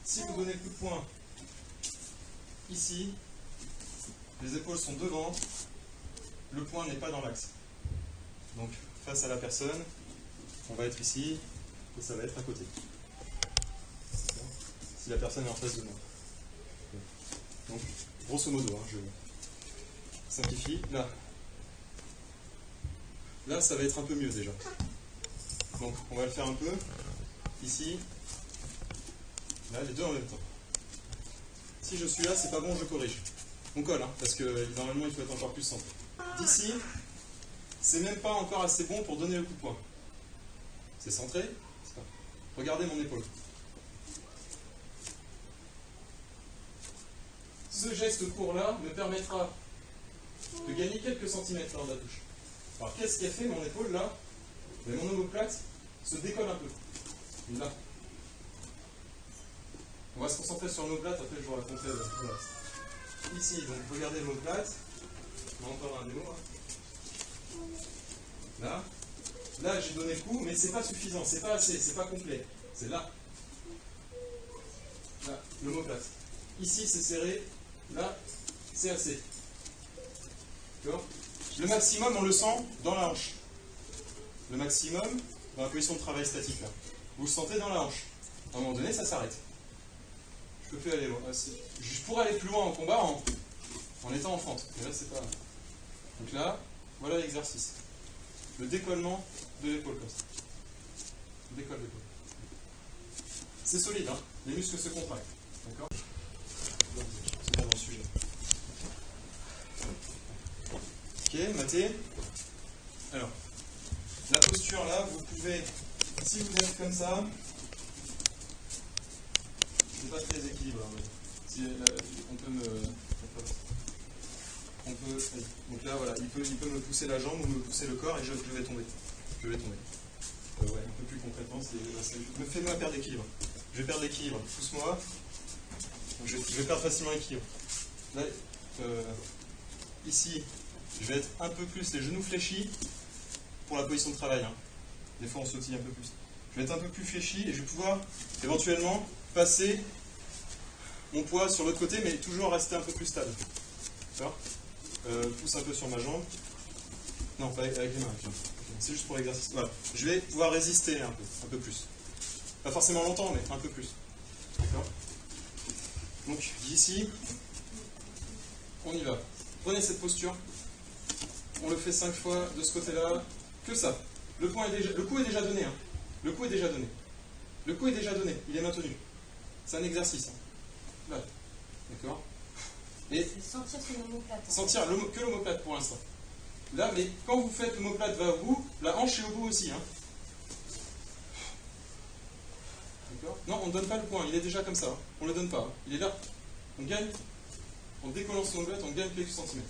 Si vous donnez le coup de poing ici, les épaules sont devant, le poing n'est pas dans l'axe. Donc face à la personne, on va être ici et ça va être à côté. Si la personne est en face de moi. Donc grosso modo, je simplifie. Là, ça va être un peu mieux déjà. Donc on va le faire un peu. Ici. Là, les deux en même temps. Si je suis là, c'est pas bon, je corrige. On colle, parce que normalement il faut être encore plus centré. D'ici, c'est même pas encore assez bon pour donner le coup de poing. C'est centré. Regardez mon épaule. Ce geste court-là me permettra de gagner quelques centimètres lors de la touche. Alors qu'est-ce qui a fait mon épaule là? Mais mon omoplate se décolle un peu. Là. On va se concentrer sur l'omoplate, après je vous raconterai le reste. Ici, donc regardez l'omoplate. On a encore un démo. Là j'ai donné le coup, mais c'est pas suffisant, c'est pas assez, c'est pas complet. C'est là. Là, l'omoplate. Ici c'est serré, là c'est assez. D'accord? Le maximum on le sent dans la hanche. Le maximum dans la position de travail statique là. Vous le sentez dans la hanche. À un moment donné ça s'arrête. Je peux plus aller loin. Je pourrais aller plus loin en combat en étant en fente. Mais là c'est pas. Donc là, voilà l'exercice. Le décollement de l'épaule comme ça. Le décolle l'épaule. C'est solide, les muscles se contractent. D'accord? C'est bien dans le sujet. Ok, maté. Alors, la posture là, vous pouvez, si vous êtes comme ça, c'est pas très équilibré. Si, on peut, donc là voilà, il peut me pousser la jambe ou me pousser le corps et je vais tomber. Je vais tomber. Ouais, un peu plus concrètement, fais-moi perdre l'équilibre. Je vais perdre l'équilibre. Pousse-moi. Je vais perdre facilement l'équilibre. Là, ici, je vais être un peu plus les genoux fléchis pour la position de travail. Des fois, on sautille un peu plus. Je vais être un peu plus fléchi et je vais pouvoir éventuellement passer mon poids sur l'autre côté, mais toujours rester un peu plus stable. D'accord? Pousse un peu sur ma jambe. Non, pas avec les mains. C'est juste pour l'exercice. Voilà. Je vais pouvoir résister un peu plus. Pas forcément longtemps, mais un peu plus. D'accord? Donc, d'ici, on y va. Prenez cette posture. On le fait 5 fois de ce côté-là. Que ça. Le coup est déjà donné. Le coup est déjà donné. Le coup est déjà donné. Il est maintenu. C'est un exercice. Là. D'accord? Et sentir sur l'omoplate. Sentir que l'omoplate pour l'instant. Là, mais quand vous faites l'omoplate va au bout, la hanche est au bout aussi. D'accord? Non, on ne donne pas le point, il est déjà comme ça. On ne le donne pas. Il est là. On gagne, en décollant son omoplate, on gagne quelques centimètres.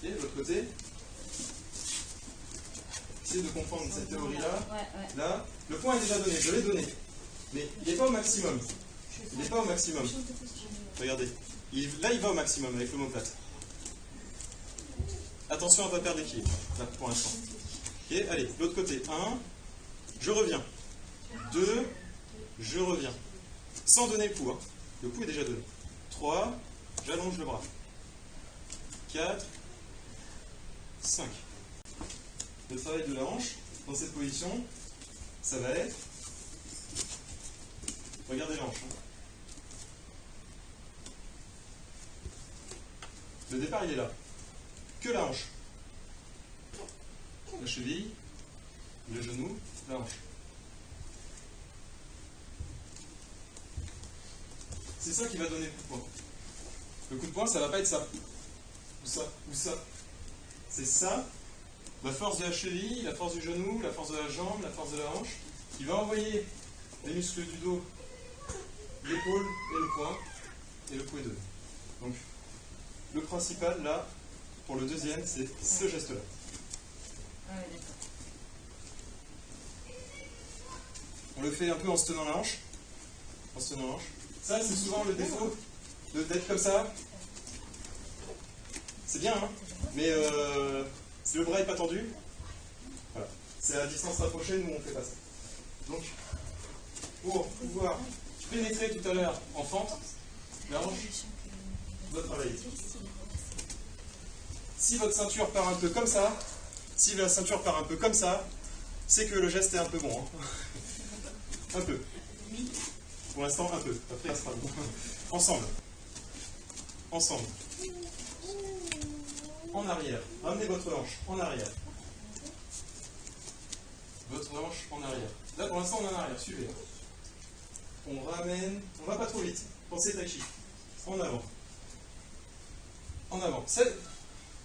Et de l'autre côté, essayez de comprendre cette théorie-là. Là, le point est déjà donné, je l'ai donné. Mais il n'est pas au maximum. Il n'est pas au maximum. Regardez. Là, il va au maximum avec l'omoplate. Attention à ne pas perdre l'équilibre, là, pour l'instant. Ok, allez, de l'autre côté. 1, je reviens. 2, je reviens. Sans donner le coup. Le coup est déjà donné. 3, j'allonge le bras. 4, 5. Le travail de la hanche, dans cette position, ça va être... Regardez la hanche. Le départ, il est là. Que la hanche. La cheville, le genou, la hanche. C'est ça qui va donner le coup de poing. Le coup de poing, ça ne va pas être ça. Ou ça, ou ça. C'est ça, la force de la cheville, la force du genou, la force de la jambe, la force de la hanche, qui va envoyer les muscles du dos, l'épaule et le poing, et le coup est donné. Donc, le principal, là, pour le deuxième, c'est ce geste-là. Ah oui, d'accord. On le fait un peu en se tenant la hanche. En se tenant la hanche. Ça, c'est souvent le défaut d'être comme ça. C'est bien, hein, mais si le bras n'est pas tendu, voilà. C'est à distance rapprochée, nous on fait pas ça. Donc, pour pouvoir pénétrer tout à l'heure en fente, la hanche doit travailler. Si votre ceinture part un peu comme ça, si la ceinture part un peu comme ça, c'est que le geste est un peu bon. Hein. Un peu. Pour l'instant, un peu. Après, ça sera bon. Ensemble. Ensemble. En arrière. Ramenez votre hanche en arrière. Votre hanche en arrière. Là, pour l'instant, on est en arrière. Suivez. On ramène. On va pas trop vite. Pensez tai chi. En avant. En avant.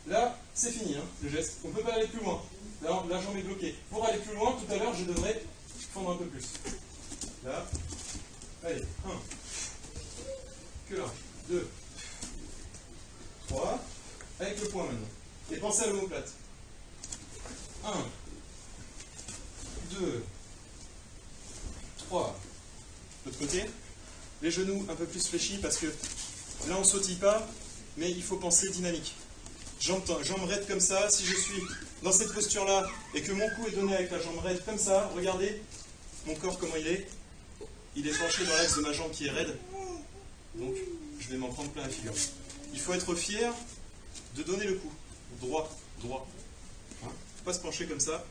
Là, c'est fini, hein, le geste. On ne peut pas aller plus loin. Là, la jambe est bloquée. Pour aller plus loin, tout à l'heure, je devrais fendre un peu plus. Là. Allez. 1. Que 1. 2. 3. Avec le poing maintenant. Et pensez à l'omoplate. 1. 2. 3. L'autre côté. Les genoux un peu plus fléchis parce que là, on ne sautille pas, mais il faut penser dynamique. Jambes raides comme ça, si je suis dans cette posture-là et que mon cou est donné avec la jambe raide comme ça, regardez mon corps comment il est. Il est penché dans l'axe de ma jambe qui est raide. Donc, je vais m'en prendre plein la figure. Il faut être fier de donner le coup. Droit, droit. Hein, faut pas se pencher comme ça.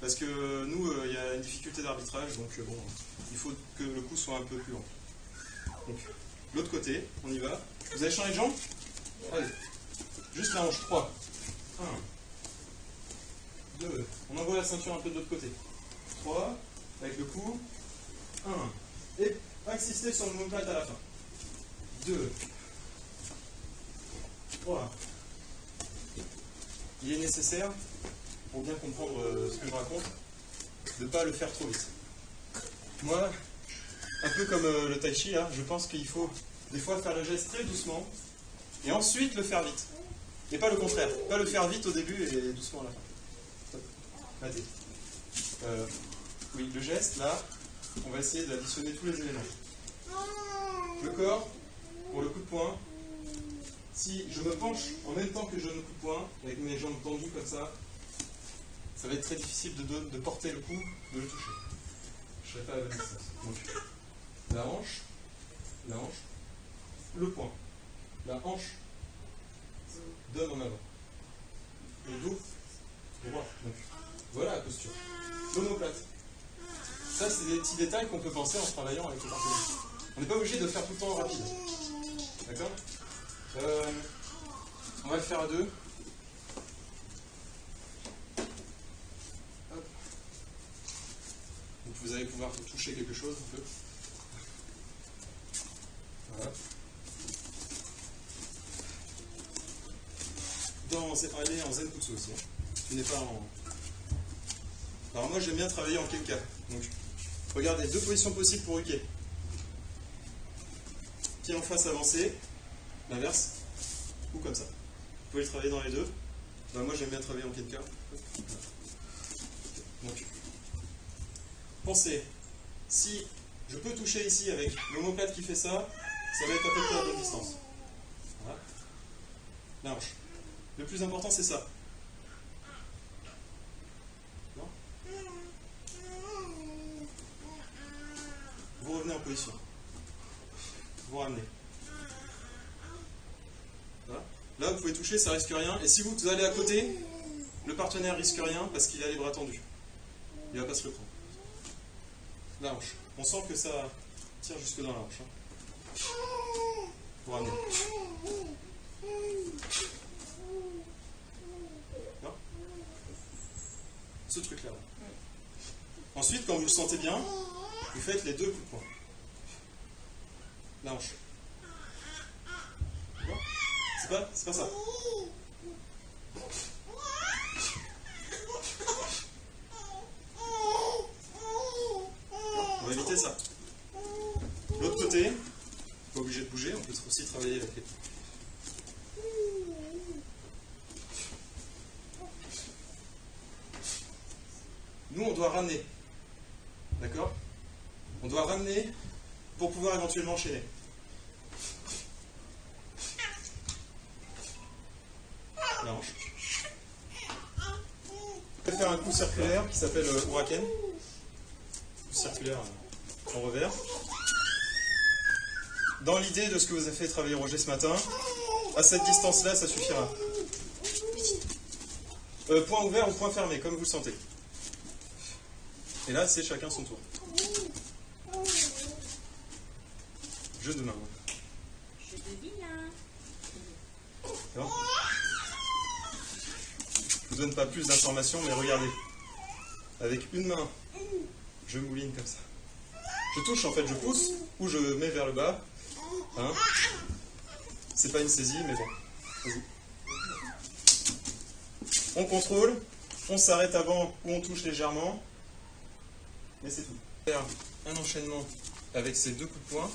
Parce que nous, il y a une difficulté d'arbitrage, donc bon, il faut que le cou soit un peu plus long. Donc, l'autre côté, on y va. Vous avez changé de jambe? Allez. Juste la hanche, 3. 1. 2. On envoie la ceinture un peu de l'autre côté. 3. Avec le cou. 1. Et insister sur le omoplate à la fin. 2. 3. Il est nécessaire, pour bien comprendre ce que je raconte, de ne pas le faire trop vite. Moi, un peu comme le tai chi, là, je pense qu'il faut des fois faire le geste très doucement et ensuite le faire vite. Et pas le contraire. Pas le faire vite au début et doucement à la fin. Matez. Oui, le geste, là, on va essayer d'additionner tous les éléments. Le corps, pour le coup de poing, si je me penche en même temps que je donne le coup de poing, avec mes jambes tendues comme ça va être très difficile de porter le coup, de le toucher. Je ne serai pas à la bonne distance. Donc, la hanche, le poing. La hanche donne en avant. Le dos droit. Donc, voilà la posture. L'omoplate. Ça, c'est des petits détails qu'on peut penser en travaillant avec le partenaire. On n'est pas obligé de faire tout le temps rapide. D'accord? On va le faire à deux. Hop. Donc vous allez pouvoir toucher quelque chose un peu. Voilà. Allez en zen putsu aussi. Tu n'es pas en... Alors moi j'aime bien travailler en kenka. Donc regardez, deux positions possibles pour uke. Pied en face avancé, l'inverse, ou comme ça. Vous pouvez le travailler dans les deux. Ben, moi j'aime bien travailler en kenka. Donc, pensez, si je peux toucher ici avec l'omoplate qui fait ça, ça va être à peu près à bonne distance. Voilà. La hanche. Le plus important c'est ça. Non ? Vous revenez en position. Vous ramenez. Voilà. Là, vous pouvez toucher, ça risque rien. Et si vous allez à côté, le partenaire risque rien parce qu'il a les bras tendus. Il ne va pas se le prendre. La hanche. On sent que ça tire jusque dans la hanche. Hein. Vous ramenez. Non ? Ce truc-là. Ensuite, quand vous le sentez bien, vous faites les deux coups de poing. La hanche. C'est pas ça. On va éviter ça. L'autre côté, pas obligé de bouger, on peut aussi travailler avec les... Nous, on doit ramener. D'accord ? On doit ramener pour pouvoir éventuellement enchaîner. coup circulaire qui s'appelle Huracan. Coup circulaire en revers. Dans l'idée de ce que vous a fait travailler Roger ce matin, à cette distance-là, ça suffira. Point ouvert ou point fermé, comme vous le sentez. Et là, c'est chacun son tour. Jeu de main. Je devine. D'accord ? Je vous donne pas plus d'informations, mais regardez. Avec une main, je mouline comme ça. Je touche, en fait, je pousse, ou je mets vers le bas. Hein ? C'est pas une saisie, mais bon. Vas-y. On contrôle, on s'arrête avant ou on touche légèrement, mais c'est tout. Faire un enchaînement avec ces deux coups de poing.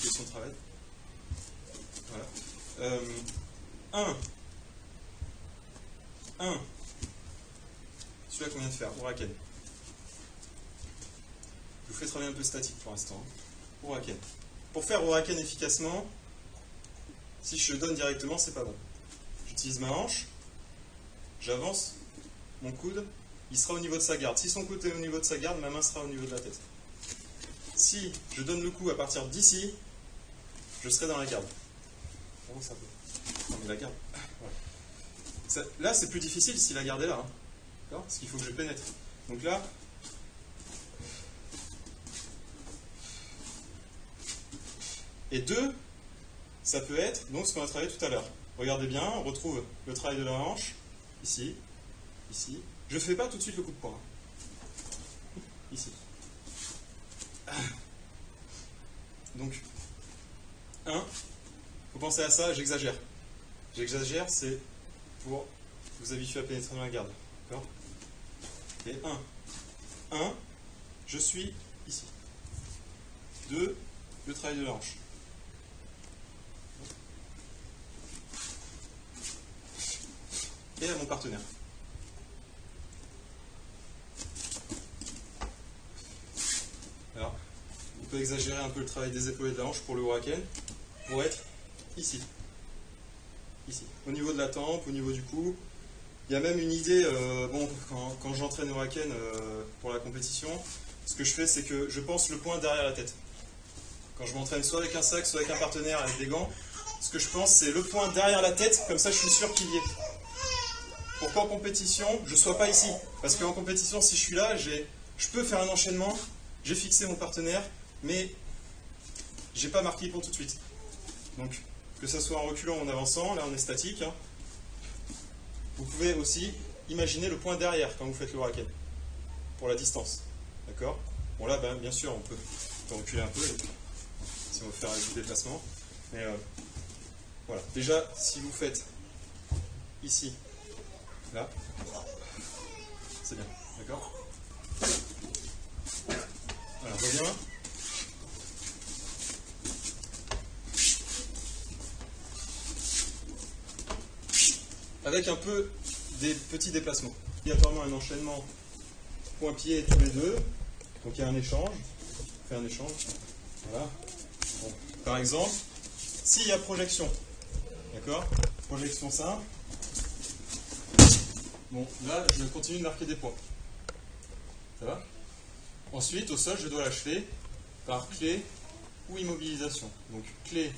Question de travail. Voilà. 1. Celui-là qu'on vient de faire, Huracan. Je vous fais travailler un peu statique pour l'instant. Huracan. Pour faire Huracan efficacement, si je donne directement, c'est pas bon. J'utilise ma hanche, j'avance, mon coude, il sera au niveau de sa garde. Si son coude est au niveau de sa garde, ma main sera au niveau de la tête. Si je donne le coup à partir d'ici, je serai dans la garde. Oh, ça peut. Non mais la garde. Voilà. Là, c'est plus difficile si la garde est là. Hein. Parce qu'il faut que je pénètre. Donc là, et 2, ça peut être donc ce qu'on a travaillé tout à l'heure. Regardez bien, on retrouve le travail de la hanche, ici, ici. Je ne fais pas tout de suite le coup de poing. Ici. Donc, 1, faut penser à ça, j'exagère. J'exagère, c'est pour vous habituer à pénétrer dans la garde. D'accord ? Et 1, je suis ici. 2, le travail de la hanche. Et à mon partenaire. Alors, on peut exagérer un peu le travail des épaules et de la hanche pour le Huracan, pour être ici. Ici. Au niveau de la tempe, au niveau du cou. Il y a même une idée, quand j'entraîne Huracan pour la compétition, ce que je fais, c'est que je pense le point derrière la tête. Quand je m'entraîne soit avec un sac, soit avec un partenaire, avec des gants, ce que je pense, c'est le point derrière la tête, comme ça je suis sûr qu'il y est. Pour qu'en compétition, je ne sois pas ici. Parce qu'en compétition, si je suis là, je peux faire un enchaînement, j'ai fixé mon partenaire, mais j'ai pas marqué pour tout de suite. Donc, que ce soit en reculant ou en avançant, là on est statique. Hein. Vous pouvez aussi imaginer le point derrière quand vous faites le Huracan, pour la distance. D'accord ? Bon là, bien sûr, on peut reculer un peu, si on veut faire du déplacement. Mais voilà. Déjà, si vous faites ici, là, c'est bien, d'accord ? Voilà, reviens. Avec un peu des petits déplacements. Obligatoirement un enchaînement point-pied tous les deux. Donc il y a un échange. On fait un échange. Voilà. Bon. Par exemple, s'il y a projection, d'accord ? Projection simple. Bon, là, je continue de marquer des points. Ça va ? Ensuite, au sol, je dois l'achever par clé ou immobilisation. Donc, clé,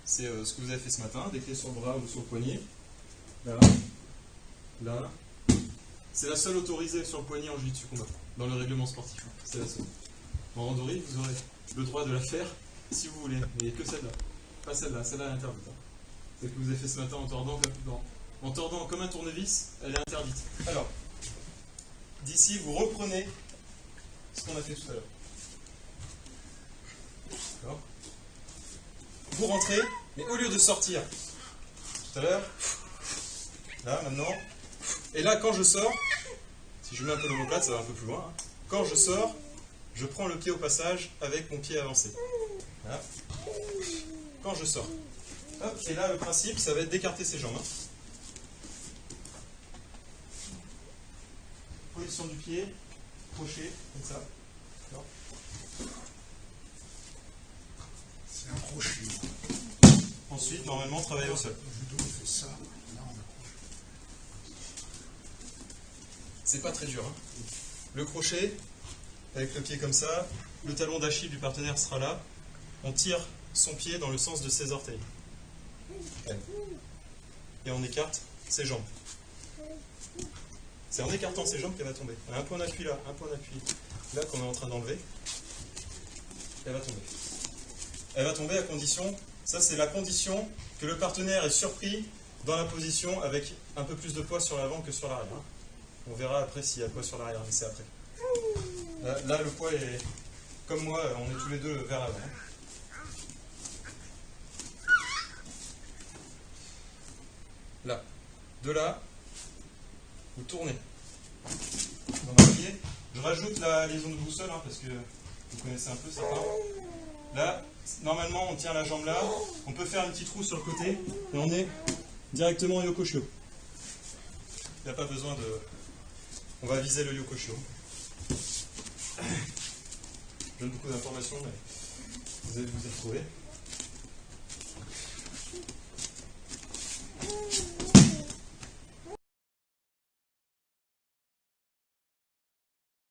c'est ce que vous avez fait ce matin, des clés sur le bras ou sur le poignet. Là, là. C'est la seule autorisée sur le poignet en jiu-jitsu combat, dans le règlement sportif. C'est la seule. En randonnée, vous aurez le droit de la faire si vous voulez, mais que celle-là. Pas celle-là, celle-là est interdite. Celle que vous avez fait ce matin en tordant comme un tournevis, elle est interdite. Alors, d'ici, vous reprenez ce qu'on a fait tout à l'heure. D'accord ? Vous rentrez, mais au lieu de sortir tout à l'heure, là, maintenant, et là, quand je sors, si je mets un peu l'omoplate, ça va un peu plus loin, hein. Quand je sors, je prends le pied au passage avec mon pied avancé. Voilà. Quand je sors. Hop, et là, le principe, ça va être d'écarter ses jambes. Hein. Position du pied, crochet, comme ça. D'accord. C'est un crochet. Ensuite, normalement, travailler au sol. Le judo, on fait ça. Là, on accroche. c'est pas très dur. Hein. Le crochet, avec le pied comme ça, le talon d'Achille du partenaire sera là. On tire son pied dans le sens de ses orteils. Et on écarte ses jambes. C'est en écartant ses jambes qu'elle va tomber. On a un point d'appui là, un point d'appui là qu'on est en train d'enlever. Elle va tomber. Elle va tomber à condition, ça c'est la condition que le partenaire est surpris dans la position avec un peu plus de poids sur l'avant que sur l'arrière. On verra après s'il y a poids sur l'arrière, mais c'est après. Là, le poids est, comme moi, on est tous les deux vers l'avant. Là. De là, vous tournez dans un pied. Je rajoute la liaison de boussole, hein, parce que vous connaissez un peu ça. Là, normalement, on tient la jambe là. On peut faire un petit trou sur le côté. Et on est directement au yokoshio. Il n'y a pas besoin de... On va viser le yokoshio. Je donne beaucoup d'informations, mais vous allez vous y retrouver.